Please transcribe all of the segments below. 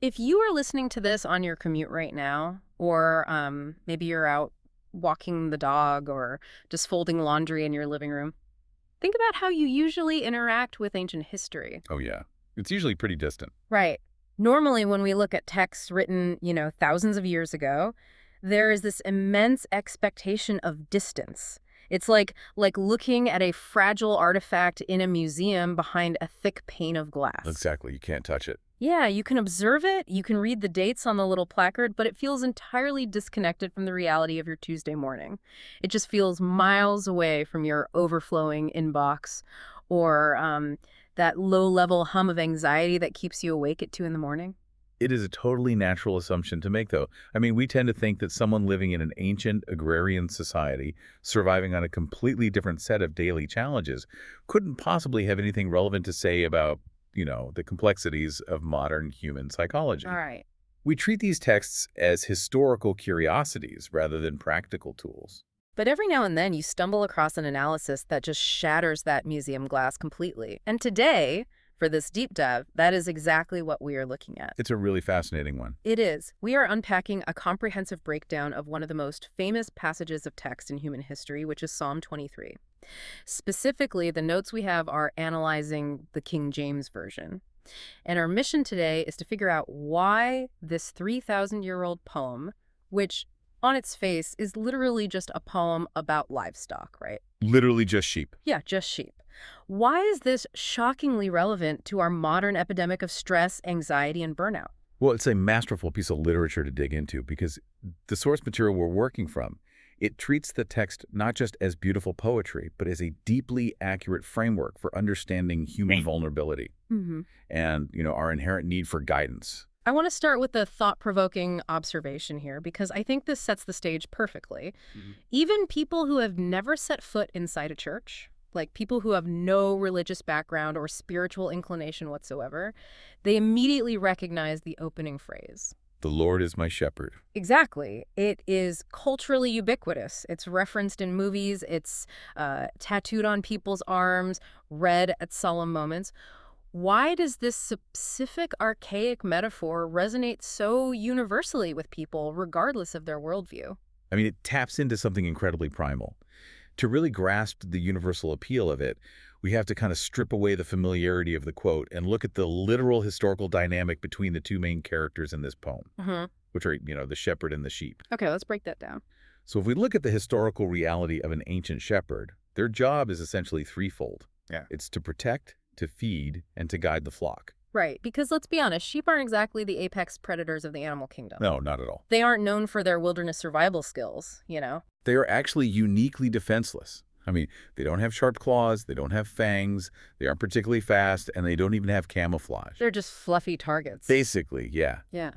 If you are listening to this on your commute right now, or maybe you're out walking the dog or just folding laundry in your living room, think about how you usually interact with ancient history. Oh, yeah. It's usually pretty distant. Right. Normally, when we look at texts written, thousands of years ago, there is this immense expectation of distance. It's like looking at a fragile artifact in a museum behind a thick pane of glass. Exactly. You can't touch it. Yeah, you can observe it, you can read the dates on the little placard, but it feels entirely disconnected from the reality of your Tuesday morning. It just feels miles away from your overflowing inbox or that low-level hum of anxiety that keeps you awake at 2 in the morning. It is a totally natural assumption to make, though. I mean, we tend to think that someone living in an ancient agrarian society, surviving on a completely different set of daily challenges, couldn't possibly have anything relevant to say about, the complexities of modern human psychology. All right. We treat these texts as historical curiosities rather than practical tools. But every now and then you stumble across an analysis that just shatters that museum glass completely. And today, for this deep dive, that is exactly what we are looking at. It's a really fascinating one. It is. We are unpacking a comprehensive breakdown of one of the most famous passages of text in human history, which is Psalm 23. Specifically, the notes we have are analyzing the King James Version. And our mission today is to figure out why this 3,000-year-old poem, which on its face is literally just a poem about livestock, right? Literally just sheep. Yeah, just sheep. Why is this shockingly relevant to our modern epidemic of stress, anxiety, and burnout? Well, it's a masterful piece of literature to dig into because the source material we're working from, it treats the text not just as beautiful poetry, but as a deeply accurate framework for understanding human vulnerability and, our inherent need for guidance. I want to start with a thought-provoking observation here because I think this sets the stage perfectly. Even people who have never set foot inside a church, like people who have no religious background or spiritual inclination whatsoever, they immediately recognize the opening phrase. The Lord is my shepherd. Exactly. It is culturally ubiquitous. It's referenced in movies. It's tattooed on people's arms, read at solemn moments. Why does this specific archaic metaphor resonate so universally with people, regardless of their worldview? I mean, it taps into something incredibly primal. To really grasp the universal appeal of it, we have to kind of strip away the familiarity of the quote and look at the literal historical dynamic between the two main characters in this poem, which are, the shepherd and the sheep. Okay, let's break that down. So if we look at the historical reality of an ancient shepherd, their job is essentially threefold. Yeah. It's to protect, to feed, and to guide the flock. Right, because let's be honest, sheep aren't exactly the apex predators of the animal kingdom. No, not at all. They aren't known for their wilderness survival skills, They are actually uniquely defenseless. I mean, they don't have sharp claws, they don't have fangs, they aren't particularly fast, and they don't even have camouflage. They're just fluffy targets. Basically, yeah. Yeah.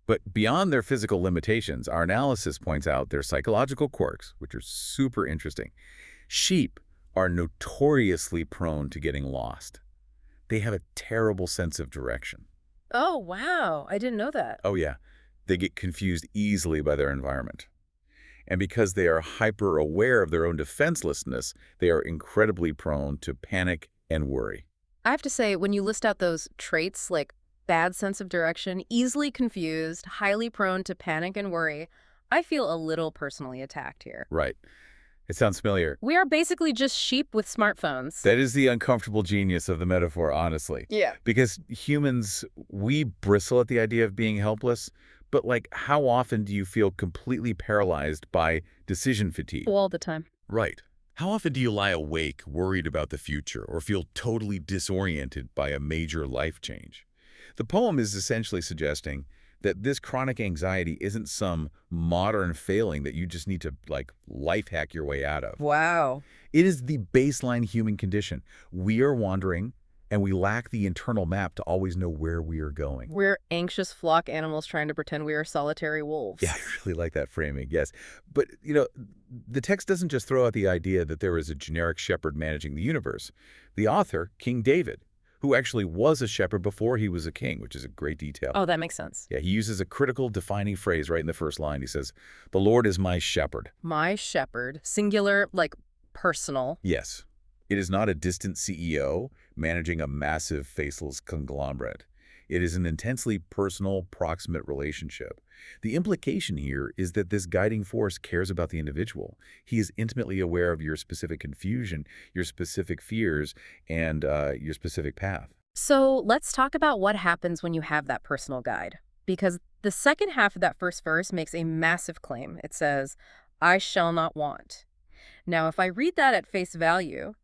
But beyond their physical limitations, our analysis points out their psychological quirks, which are super interesting. Sheep are notoriously prone to getting lost. They have a terrible sense of direction. Oh, wow. I didn't know that. Oh, yeah. They get confused easily by their environment. And because they are hyper-aware of their own defenselessness, they are incredibly prone to panic and worry. I have to say, when you list out those traits like bad sense of direction, easily confused, highly prone to panic and worry, I feel a little personally attacked here. Right. It sounds familiar. We are basically just sheep with smartphones. That is the uncomfortable genius of the metaphor, honestly. Yeah. Because humans, we bristle at the idea of being helpless, but how often do you feel completely paralyzed by decision fatigue? All the time. Right. How often do you lie awake worried about the future or feel totally disoriented by a major life change? The poem is essentially suggesting that this chronic anxiety isn't some modern failing that you just need to, life hack your way out of. Wow. It is the baseline human condition. We are wandering, and we lack the internal map to always know where we are going. We're anxious flock animals trying to pretend we are solitary wolves. Yeah, I really like that framing, yes. But, the text doesn't just throw out the idea that there is a generic shepherd managing the universe. The author, King David, who actually was a shepherd before he was a king, which is a great detail. Oh, that makes sense. Yeah, he uses a critical defining phrase right in the first line. He says, "The Lord is my shepherd." My shepherd, singular, personal. Yes. It is not a distant CEO managing a massive faceless conglomerate. It is an intensely personal, proximate relationship. The implication here is that this guiding force cares about the individual. He is intimately aware of your specific confusion, your specific fears, and your specific path. So let's talk about what happens when you have that personal guide. Because the second half of that first verse makes a massive claim. It says, I shall not want. Now, if I read that at face value,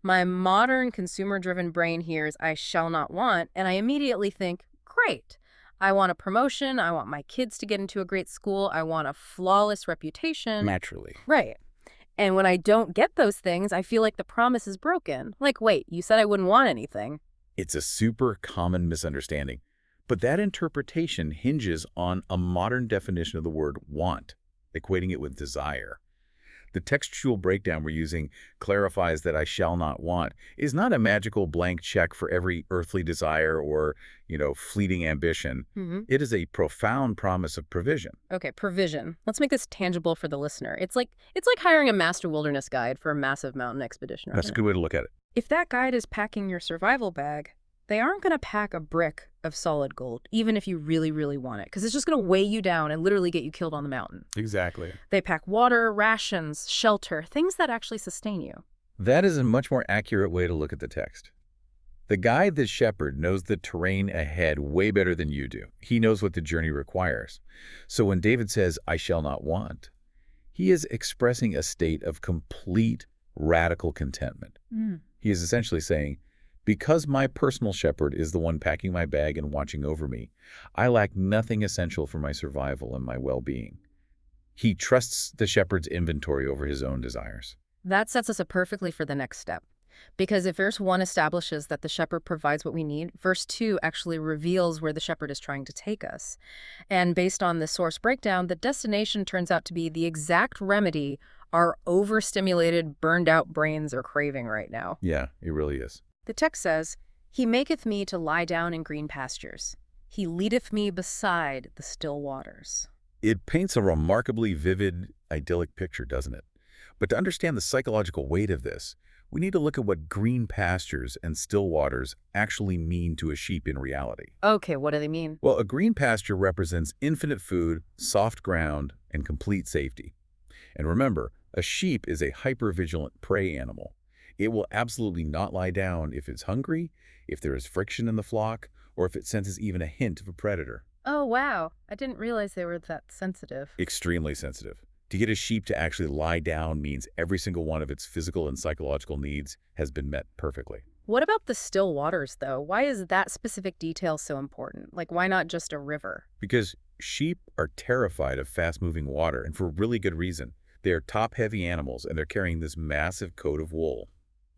my modern consumer-driven brain hears I shall not want, and I immediately think, great. I want a promotion. I want my kids to get into a great school. I want a flawless reputation. Naturally. Right. And when I don't get those things, I feel like the promise is broken. Like, wait, you said I wouldn't want anything. It's a super common misunderstanding. But that interpretation hinges on a modern definition of the word want, equating it with desire. The textual breakdown we're using clarifies that I shall not want is not a magical blank check for every earthly desire or, fleeting ambition. It is a profound promise of provision. Okay, provision. Let's make this tangible for the listener. It's like hiring a master wilderness guide for a massive mountain expedition. That's a good way to look at it. If that guide is packing your survival bag, they aren't going to pack a brick of solid gold, even if you really, really want it, because it's just going to weigh you down and literally get you killed on the mountain. Exactly. They pack water, rations, shelter, things that actually sustain you. That is a much more accurate way to look at the text. The guide, the shepherd, knows the terrain ahead way better than you do. He knows what the journey requires. So when David says, I shall not want, he is expressing a state of complete, radical contentment. He is essentially saying, because my personal shepherd is the one packing my bag and watching over me, I lack nothing essential for my survival and my well-being. He trusts the shepherd's inventory over his own desires. That sets us up perfectly for the next step. Because if verse 1 establishes that the shepherd provides what we need, verse 2 actually reveals where the shepherd is trying to take us. And based on the source breakdown, the destination turns out to be the exact remedy our overstimulated, burned-out brains are craving right now. Yeah, it really is. The text says, He maketh me to lie down in green pastures. He leadeth me beside the still waters. It paints a remarkably vivid, idyllic picture, doesn't it? But to understand the psychological weight of this, we need to look at what green pastures and still waters actually mean to a sheep in reality. Okay, what do they mean? Well, a green pasture represents infinite food, soft ground, and complete safety. And remember, a sheep is a hypervigilant prey animal. It will absolutely not lie down if it's hungry, if there is friction in the flock, or if it senses even a hint of a predator. Oh, wow. I didn't realize they were that sensitive. Extremely sensitive. To get a sheep to actually lie down means every single one of its physical and psychological needs has been met perfectly. What about the still waters, though? Why is that specific detail so important? Like, why not just a river? Because sheep are terrified of fast-moving water, and for really good reason. They are top-heavy animals, and they're carrying this massive coat of wool.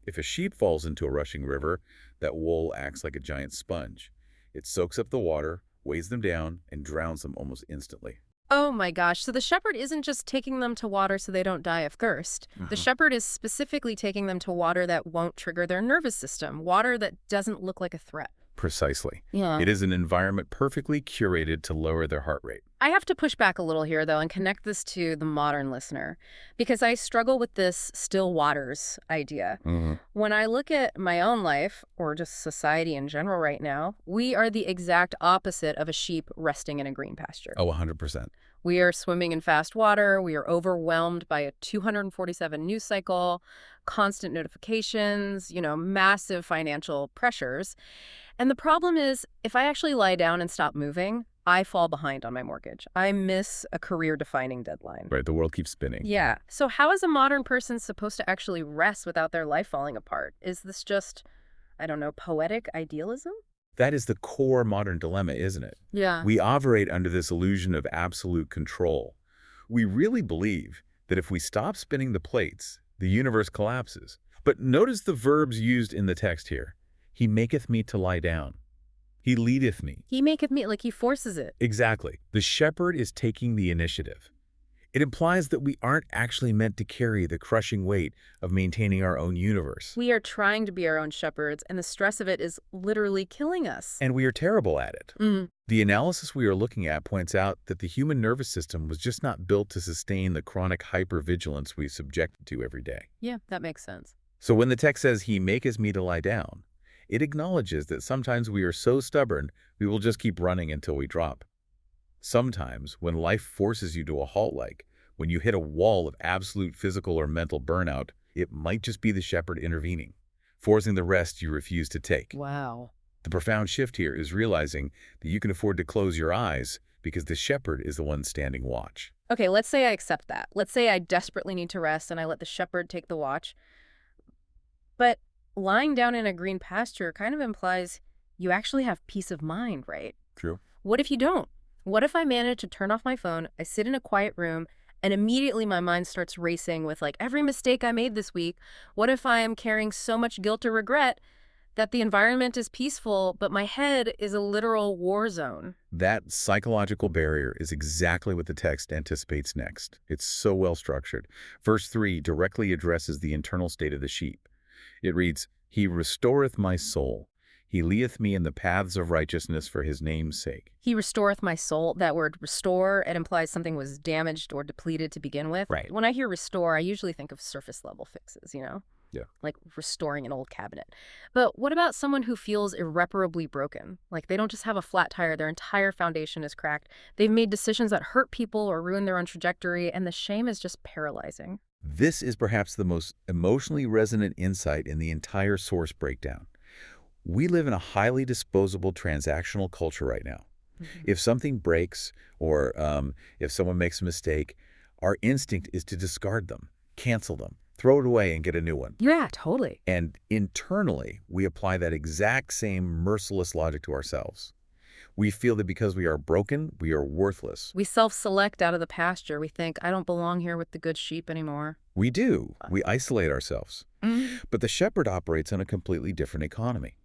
If a sheep falls into a rushing river, that wool acts like a giant sponge. It soaks up the water, weighs them down, and drowns them almost instantly. Oh my gosh, so the shepherd isn't just taking them to water so they don't die of thirst. The shepherd is specifically taking them to water that won't trigger their nervous system, water that doesn't look like a threat. Precisely. Yeah. It is an environment perfectly curated to lower their heart rate. I have to push back a little here, though, and connect this to the modern listener, because I struggle with this still waters idea. When I look at my own life, or just society in general right now, we are the exact opposite of a sheep resting in a green pasture. Oh, 100%. We are swimming in fast water. We are overwhelmed by a 247 news cycle, constant notifications, massive financial pressures. And the problem is, if I actually lie down and stop moving, I fall behind on my mortgage. I miss a career-defining deadline. Right, the world keeps spinning. Yeah. So how is a modern person supposed to actually rest without their life falling apart? Is this just, I don't know, poetic idealism? That is the core modern dilemma, isn't it? Yeah. We operate under this illusion of absolute control. We really believe that if we stop spinning the plates, the universe collapses. But notice the verbs used in the text here. He maketh me to lie down. He leadeth me. He maketh me, like he forces it. Exactly. The shepherd is taking the initiative. It implies that we aren't actually meant to carry the crushing weight of maintaining our own universe. We are trying to be our own shepherds, and the stress of it is literally killing us. And we are terrible at it. The analysis we are looking at points out that the human nervous system was just not built to sustain the chronic hypervigilance we subjected to every day. Yeah, that makes sense. So when the text says, he maketh me to lie down, It acknowledges that sometimes we are so stubborn, we will just keep running until we drop. Sometimes, when life forces you to a halt, like when you hit a wall of absolute physical or mental burnout, it might just be the shepherd intervening, forcing the rest you refuse to take. Wow. The profound shift here is realizing that you can afford to close your eyes because the shepherd is the one standing watch. Okay, let's say I accept that. Let's say I desperately need to rest and I let the shepherd take the watch. But lying down in a green pasture kind of implies you actually have peace of mind, right? True. What if you don't? What if I manage to turn off my phone, I sit in a quiet room, and immediately my mind starts racing with like every mistake I made this week? What if I am carrying so much guilt or regret that the environment is peaceful, but my head is a literal war zone? That psychological barrier is exactly what the text anticipates next. It's so well structured. Verse 3 directly addresses the internal state of the sheep. It reads, "He restoreth my soul. He leadeth me in the paths of righteousness for his name's sake." He restoreth my soul. That word restore, it implies something was damaged or depleted to begin with. Right. When I hear restore, I usually think of surface level fixes, Yeah. like restoring an old cabinet. But what about someone who feels irreparably broken? Like they don't just have a flat tire, their entire foundation is cracked. They've made decisions that hurt people or ruin their own trajectory, and the shame is just paralyzing. This is perhaps the most emotionally resonant insight in the entire source breakdown. We live in a highly disposable transactional culture right now. Mhm. If something breaks or if someone makes a mistake, our instinct is to discard them, cancel them, throw it away and get a new one. Yeah, totally. And internally, we apply that exact same merciless logic to ourselves. We feel that because we are broken, we are worthless. We self-select out of the pasture. We think, I don't belong here with the good sheep anymore. We do. We isolate ourselves. Mhm. But the shepherd operates on a completely different economy.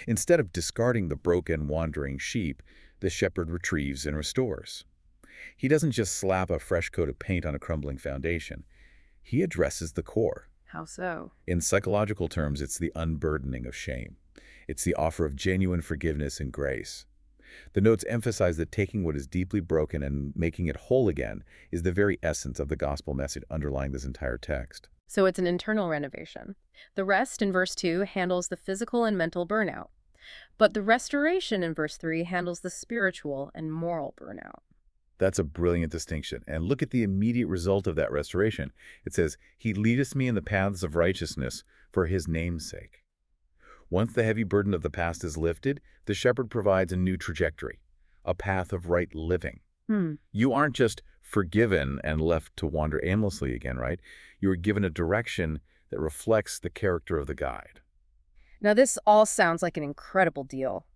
Instead of discarding the broken, wandering sheep, the shepherd retrieves and restores. He doesn't just slap a fresh coat of paint on a crumbling foundation. He addresses the core. How so? In psychological terms, it's the unburdening of shame. It's the offer of genuine forgiveness and grace. The notes emphasize that taking what is deeply broken and making it whole again is the very essence of the gospel message underlying this entire text. So it's an internal renovation. The rest in verse 2 handles the physical and mental burnout. But the restoration in verse 3 handles the spiritual and moral burnout. That's a brilliant distinction. And look at the immediate result of that restoration. It says, "He leadeth me in the paths of righteousness for his name's sake." Once the heavy burden of the past is lifted, the shepherd provides a new trajectory, a path of right living. You aren't just forgiven and left to wander aimlessly again, right? You are given a direction that reflects the character of the guide. Now, this all sounds like an incredible deal.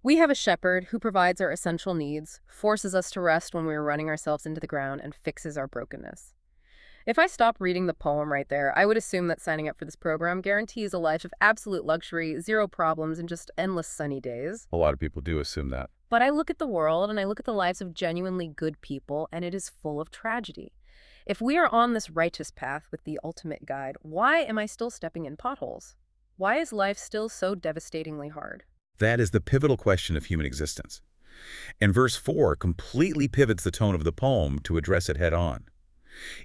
We have a shepherd who provides our essential needs, forces us to rest when we are running ourselves into the ground, and fixes our brokenness. If I stop reading the poem right there, I would assume that signing up for this program guarantees a life of absolute luxury, zero problems, and just endless sunny days. A lot of people do assume that. But I look at the world and I look at the lives of genuinely good people, and it is full of tragedy. If we are on this righteous path with the ultimate guide, why am I still stepping in potholes? Why is life still so devastatingly hard? That is the pivotal question of human existence. And verse 4 completely pivots the tone of the poem to address it head on.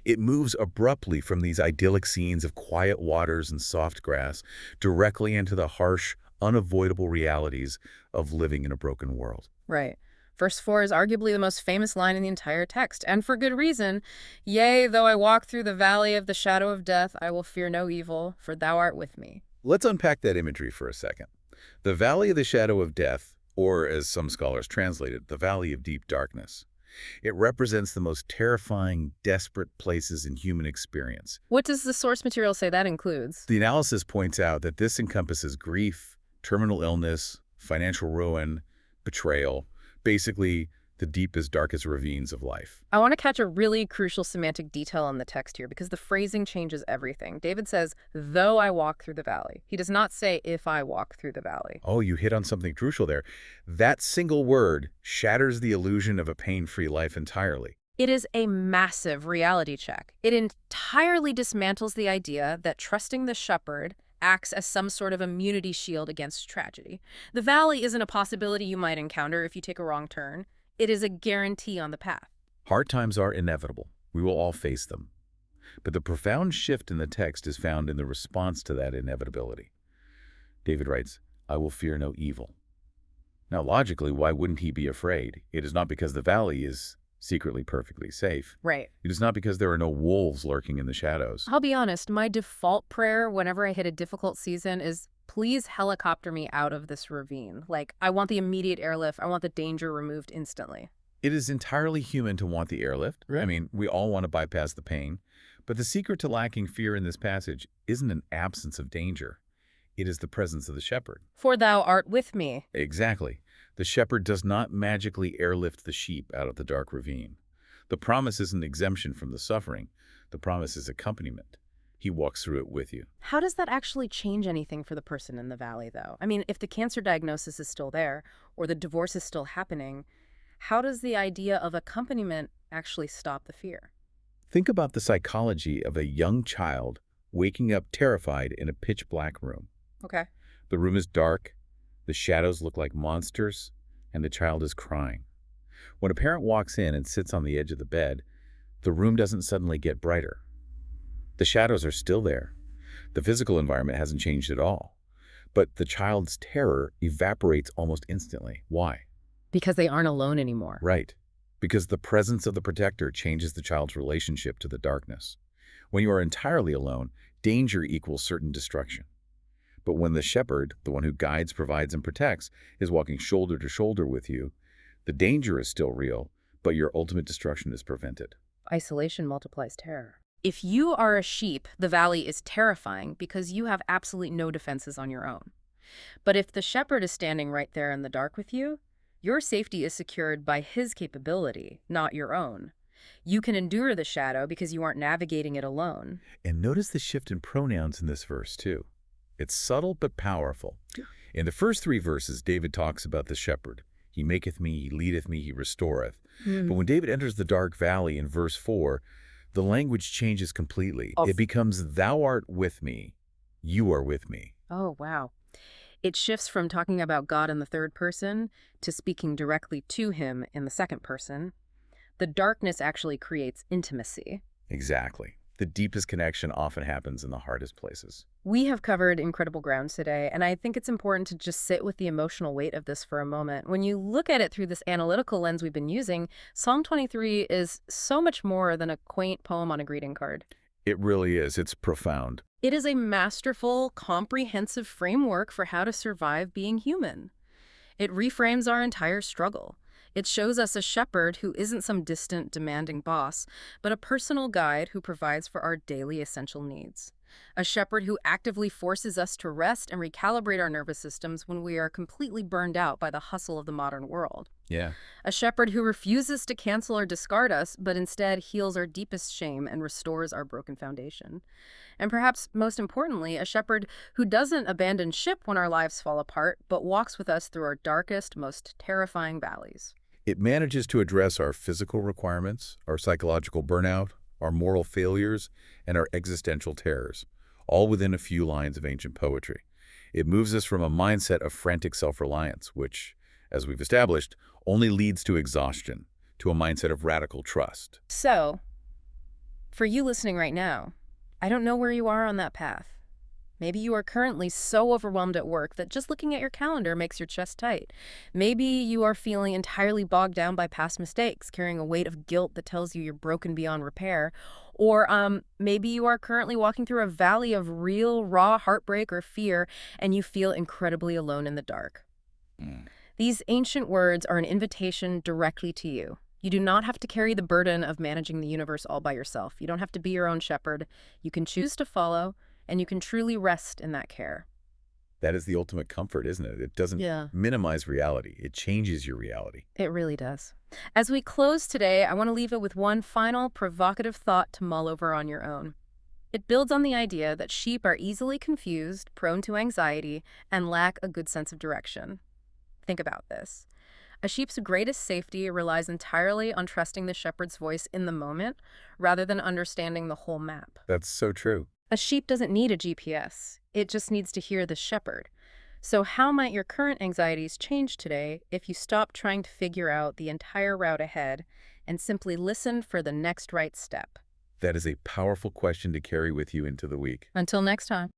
It moves abruptly from these idyllic scenes of quiet waters and soft grass directly into the harsh, unavoidable realities of living in a broken world. Right. Verse 4 is arguably the most famous line in the entire text, and for good reason. Yea, though I walk through the valley of the shadow of death, I will fear no evil, for thou art with me. Let's unpack that imagery for a second. The valley of the shadow of death, or as some scholars translate it, the valley of deep darkness. It represents the most terrifying, desperate places in human experience. What does the source material say that includes? The analysis points out that this encompasses grief, terminal illness, financial ruin, betrayal, basically the deepest, darkest ravines of life. I want to catch a really crucial semantic detail in the text here because the phrasing changes everything. David says, though I walk through the valley. He does not say, if I walk through the valley. Oh, you hit on something crucial there. That single word shatters the illusion of a pain-free life entirely. It is a massive reality check. It entirely dismantles the idea that trusting the shepherd acts as some sort of immunity shield against tragedy. The valley isn't a possibility you might encounter if you take a wrong turn. It is a guarantee on the path. Hard times are inevitable. We will all face them. But the profound shift in the text is found in the response to that inevitability. David writes, I will fear no evil. Now, logically, why wouldn't he be afraid? It is not because the valley is secretly perfectly safe. Right. It is not because there are no wolves lurking in the shadows. I'll be honest, my default prayer whenever I hit a difficult season is please helicopter me out of this ravine. Like, I want the immediate airlift. I want the danger removed instantly. It is entirely human to want the airlift. Right. I mean, we all want to bypass the pain. But the secret to lacking fear in this passage isn't an absence of danger. It is the presence of the shepherd. For thou art with me. Exactly. The shepherd does not magically airlift the sheep out of the dark ravine. The promise isn't exemption from the suffering. The promise is accompaniment. He walks through it with you. How does that actually change anything for the person in the valley, though? I mean, if the cancer diagnosis is still there, or the divorce is still happening, how does the idea of accompaniment actually stop the fear? Think about the psychology of a young child waking up terrified in a pitch-black room. Okay. The room is dark, the shadows look like monsters, and the child is crying. When a parent walks in and sits on the edge of the bed, the room doesn't suddenly get brighter. The shadows are still there. The physical environment hasn't changed at all. But the child's terror evaporates almost instantly. Why? Because they aren't alone anymore. Right. Because the presence of the protector changes the child's relationship to the darkness. When you are entirely alone, danger equals certain destruction. But when the shepherd, the one who guides, provides, and protects, is walking shoulder to shoulder with you, the danger is still real, but your ultimate destruction is prevented. Isolation multiplies terror. If you are a sheep, the valley is terrifying because you have absolutely no defenses on your own. But if the shepherd is standing right there in the dark with you, your safety is secured by his capability, not your own. You can endure the shadow because you aren't navigating it alone. And notice the shift in pronouns in this verse, too. It's subtle but powerful. In the first 3 verses, David talks about the shepherd. He maketh me, he leadeth me, he restoreth. But when David enters the dark valley in verse 4, the language changes completely. It becomes, thou art with me, you are with me. Oh, wow. It shifts from talking about God in the third person to speaking directly to him in the second person. The darkness actually creates intimacy. Exactly. The deepest connection often happens in the hardest places. We have covered incredible ground today, and I think it's important to just sit with the emotional weight of this for a moment. When you look at it through this analytical lens we've been using, Psalm 23 is so much more than a quaint poem on a greeting card. It really is. It's profound. It is a masterful, comprehensive framework for how to survive being human. It reframes our entire struggle. It shows us a shepherd who isn't some distant, demanding boss, but a personal guide who provides for our daily essential needs. A shepherd who actively forces us to rest and recalibrate our nervous systems when we are completely burned out by the hustle of the modern world. Yeah. A shepherd who refuses to cancel or discard us, but instead heals our deepest shame and restores our broken foundation. And perhaps most importantly, a shepherd who doesn't abandon ship when our lives fall apart, but walks with us through our darkest, most terrifying valleys. It manages to address our physical requirements, our psychological burnout, our moral failures, and our existential terrors, all within a few lines of ancient poetry. It moves us from a mindset of frantic self-reliance, which, as we've established, only leads to exhaustion, to a mindset of radical trust. So, for you listening right now, I don't know where you are on that path. Maybe you are currently so overwhelmed at work that just looking at your calendar makes your chest tight. Maybe you are feeling entirely bogged down by past mistakes, carrying a weight of guilt that tells you you're broken beyond repair. Or maybe you are currently walking through a valley of real, raw heartbreak or fear, and you feel incredibly alone in the dark. These ancient words are an invitation directly to you. You do not have to carry the burden of managing the universe all by yourself. You don't have to be your own shepherd. You can choose to follow, and you can truly rest in that care. That is the ultimate comfort, isn't it? It doesn't minimize reality. It changes your reality. It really does. As we close today, I want to leave it with one final provocative thought to mull over on your own. It builds on the idea that sheep are easily confused, prone to anxiety, and lack a good sense of direction. Think about this. A sheep's greatest safety relies entirely on trusting the shepherd's voice in the moment, rather than understanding the whole map. That's so true. A sheep doesn't need a GPS. It just needs to hear the shepherd. So how might your current anxieties change today if you stop trying to figure out the entire route ahead and simply listen for the next right step? That is a powerful question to carry with you into the week. Until next time.